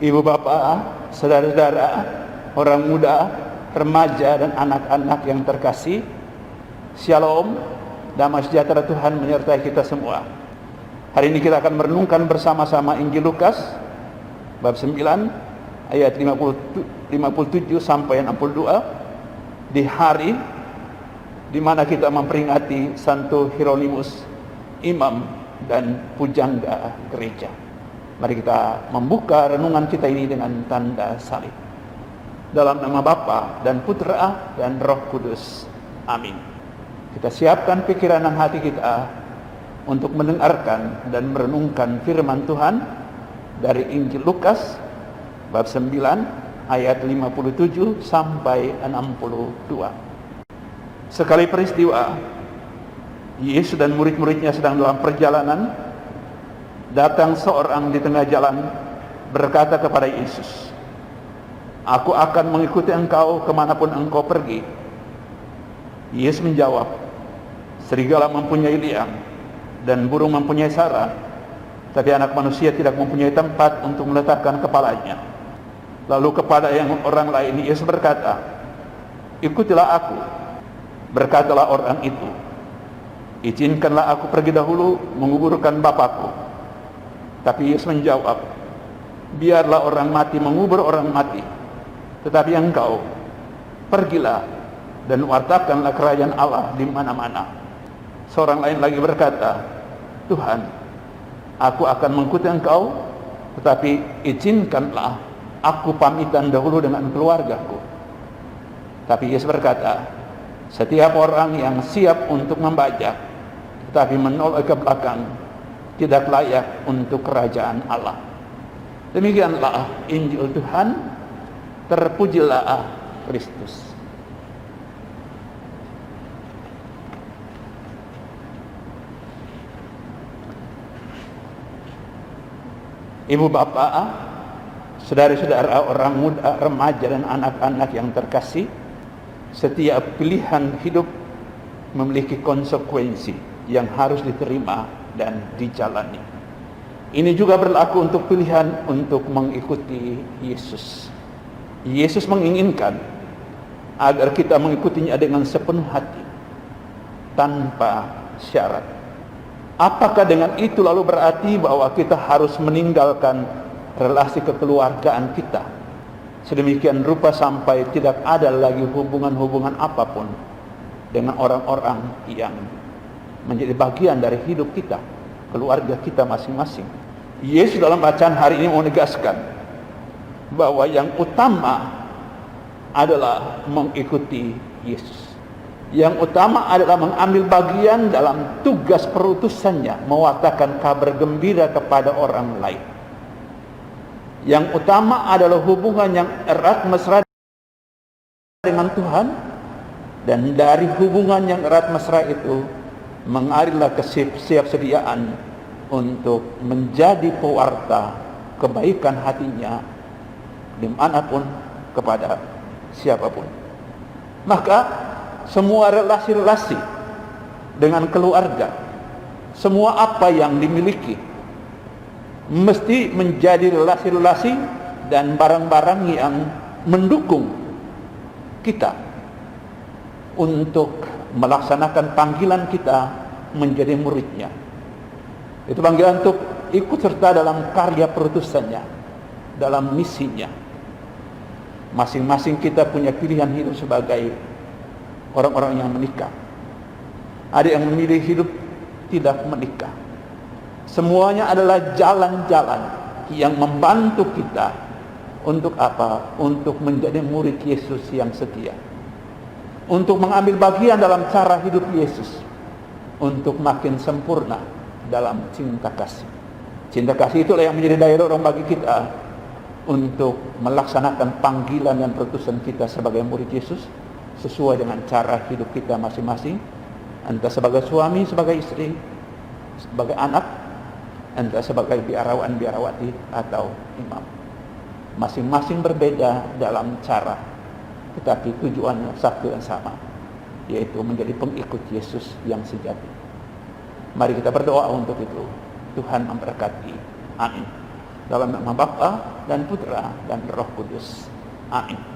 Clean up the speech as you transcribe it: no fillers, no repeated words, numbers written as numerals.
Ibu bapak, saudara-saudara, orang muda, remaja dan anak-anak yang terkasih, Shalom, damai sejahtera Tuhan menyertai kita semua. Hari ini kita akan merenungkan bersama-sama Injil Lukas bab 9 ayat 57 sampai 62 di hari di mana kita memperingati Santo Hieronymus, imam dan pujangga gereja. Mari kita membuka renungan kita ini dengan tanda salib. Dalam nama Bapa dan Putra dan Roh Kudus. Amin. Kita siapkan pikiran dan hati kita untuk mendengarkan dan merenungkan firman Tuhan dari Injil Lukas bab 9 ayat 57 sampai 62. Sekali peristiwa, Yesus dan murid-muridnya sedang dalam perjalanan. Datang seorang di tengah jalan berkata kepada Yesus, "Aku akan mengikuti engkau kemanapun engkau pergi." Yesus menjawab, "Serigala mempunyai liang dan burung mempunyai sarang, tapi anak manusia tidak mempunyai tempat untuk meletakkan kepalanya." Lalu kepada yang orang lain Yesus berkata, "Ikutilah aku." Berkatalah orang itu, "Izinkanlah aku pergi dahulu menguburkan Bapakku." Tapi Yesus menjawab, "Biarlah orang mati mengubur orang mati, tetapi engkau pergilah dan wartakanlah kerajaan Allah di mana-mana." Seorang lain lagi berkata, "Tuhan, aku akan mengikuti engkau, tetapi izinkanlah aku pamitan dahulu dengan keluargaku." Tapi Yesus berkata, "Setiap orang yang siap untuk membajak tetapi menoleh ke belakang tidak layak untuk kerajaan Allah." Demikianlah Injil Tuhan. Terpujilah Kristus. Ibu bapak, saudara-saudara, orang muda, remaja dan anak-anak yang terkasih, setiap pilihan hidup memiliki konsekuensi yang harus diterima dan dijalani. Ini juga berlaku untuk pilihan untuk mengikuti Yesus. Yesus menginginkan agar kita mengikutinya dengan sepenuh hati, tanpa syarat. Apakah dengan itu lalu berarti bahwa kita harus meninggalkan relasi kekeluargaan kita sedemikian rupa sampai tidak ada lagi hubungan-hubungan apapun dengan orang-orang yang menjadi bagian dari hidup kita, keluarga kita masing-masing? Yesus dalam bacaan hari ini menegaskan bahwa yang utama adalah mengikuti Yesus. Yang utama adalah mengambil bagian dalam tugas perutusannya, mewartakan kabar gembira kepada orang lain. Yang utama adalah hubungan yang erat mesra dengan Tuhan, dan dari hubungan yang erat mesra itu mengalirlah kesiapsediaan untuk menjadi pewarta kebaikan hatinya dimanapun kepada siapapun. Maka semua relasi-relasi dengan keluarga, semua apa yang dimiliki mesti menjadi relasi-relasi dan barang-barang yang mendukung kita untuk melaksanakan panggilan kita menjadi muridnya. Itu panggilan untuk ikut serta dalam karya perutusannya, dalam misinya. Masing-masing kita punya pilihan hidup sebagai orang-orang yang menikah. Ada yang memilih hidup tidak menikah. Semuanya adalah jalan-jalan yang membantu kita untuk apa? Untuk menjadi murid Yesus yang setia, untuk mengambil bagian dalam cara hidup Yesus, untuk makin sempurna dalam cinta kasih. Cinta kasih itulah yang menjadi daya dorong bagi kita untuk melaksanakan panggilan dan perutusan kita sebagai murid Yesus sesuai dengan cara hidup kita masing-masing, entah sebagai suami, sebagai istri, sebagai anak, entah sebagai biarawan, biarawati, atau imam. Masing-masing berbeda dalam cara, tetapi tujuannya satu dan sama, yaitu menjadi pengikut Yesus yang sejati. Mari kita berdoa untuk itu. Tuhan memberkati. Amin. Dalam nama Bapa dan Putra dan Roh Kudus. Amin.